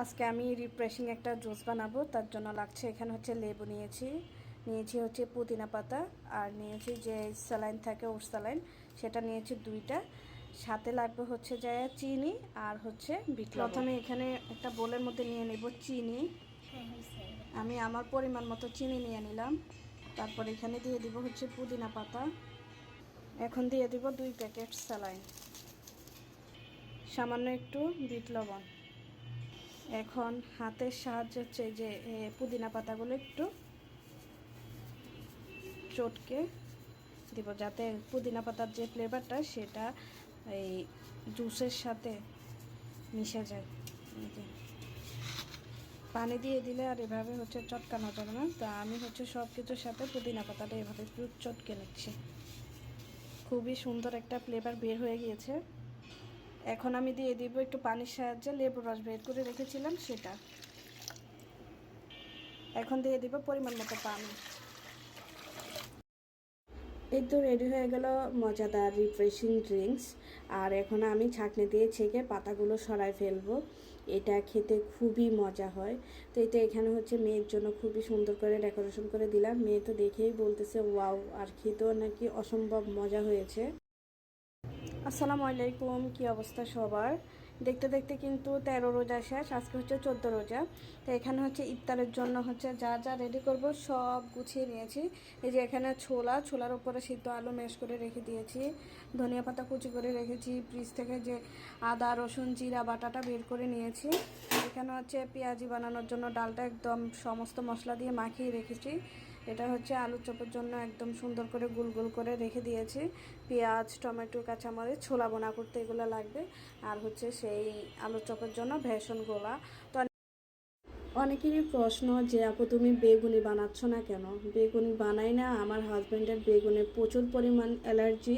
আজকে আমি রিফ্রেশিং একটা জুস বানাবো, তার জন্য লাগছে এখানে হচ্ছে লেবু নিয়েছি হচ্ছে পুদিনা পাতা, আর নিয়েছি যে স্যালাইন থাকে ওর স্যালাইন, সেটা নিয়েছি 2টা। সাথে লাগবে হচ্ছে যে চিনি আর হচ্ছে বিট লবণ। প্রথমে এখানে একটা বোলের মধ্যে নিয়ে নেব চিনি। আমি আমার পরিমাণ মতো চিনি নিয়ে নিলাম। তারপর এখানে দিয়ে দিব হচ্ছে পুদিনা পাতা। এখন দিয়ে দিব 2 প্যাকেট স্যালাইন, সামান্য একটু বিট লবণ। এখন হাতের সাহায্যে হচ্ছে যে পুদিনা পাতাগুলো একটু চটকে দিব, যাতে পুদিনা পাতার যে ফ্লেভারটা সেটা এই জুসের সাথে মিশে যায়। পানি দিয়ে দিলে আর এভাবে হচ্ছে চটকানো যাবে না, তা আমি হচ্ছে সব কিছুর সাথে পুদিনা পাতাটা এভাবে একটু চটকে নিচ্ছি। খুবই সুন্দর একটা ফ্লেভার বের হয়ে গিয়েছে। এখন আমি দিয়ে দিব একটু পানির সাহায্যে লেবুর রস বের করে রেখেছিলাম সেটা। এখন দিয়ে দিব পরিমাণ মতো পানি। এই তো রেডি হয়ে গেল মজাদার রিফ্রেশিং ড্রিঙ্কস। আর এখন আমি ছাঁকনি দিয়ে ছেঁকে পাতাগুলো সরাই ফেলবো। এটা খেতে খুবই মজা হয়। তো এটা এখানে হচ্ছে মেয়ের জন্য খুবই সুন্দর করে ডেকোরেশন করে দিলাম। মেয়ে তো দেখেই বলতেছে ওয়াও, আর খেতেও নাকি অসম্ভব মজা হয়েছে। আসসালামু আলাইকুম, কি অবস্থা সবার? দেখতে দেখতে কিন্তু 13 রোজা শেষ, আজকে হচ্ছে 14 রোজা। তো এখানে হচ্ছে ইফতারের জন্য হচ্ছে যা যা রেডি করব সব গুছিয়ে নিয়েছি। এই যে এখানে ছোলার উপরে সিদ্ধ আলু ম্যাশ করে রেখে দিয়েছি, ধনিয়া পাতা কুচি করে রেখেছি, ফ্রিজ থেকে যে আদা রসুন জিরা বাটাটা বের করে নিয়েছি। এখানে হচ্ছে পেঁয়াজি বানানোর জন্য ডালটা একদম সমস্ত মশলা দিয়ে মাখিয়ে রেখেছি। এটা হচ্ছে আলুর চপের জন্য একদম সুন্দর করে গোল গোল করে রেখে দিয়েছি। পেঁয়াজ টমেটো কাঁচামরিচ ছোলা বোনা করতে এগুলো লাগবে। আর হচ্ছে সেই আলুর চপের জন্য ভেষন গোলা। তো অনেকেরই প্রশ্ন যে আপু তুমি বেগুনি বানাচ্ছ না কেন? বেগুনি বানাই না, আমার হাজব্যান্ডের বেগুনে প্রচুর পরিমাণ অ্যালার্জি,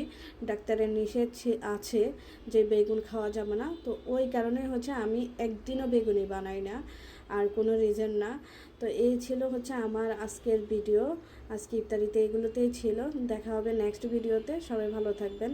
ডাক্তারের নিষেধ আছে যে বেগুন খাওয়া যাবে না। তো ওই কারণে হচ্ছে আমি একদিনও বেগুনি বানাই না, আর কোনো রিজন না। তো এই ছিল হচ্ছে আমার আজকের ভিডিও। আজকে ইফতারিতে এগুলোতেই ছিল। দেখা হবে নেক্সট ভিডিওতে। সবাই ভালো থাকবেন।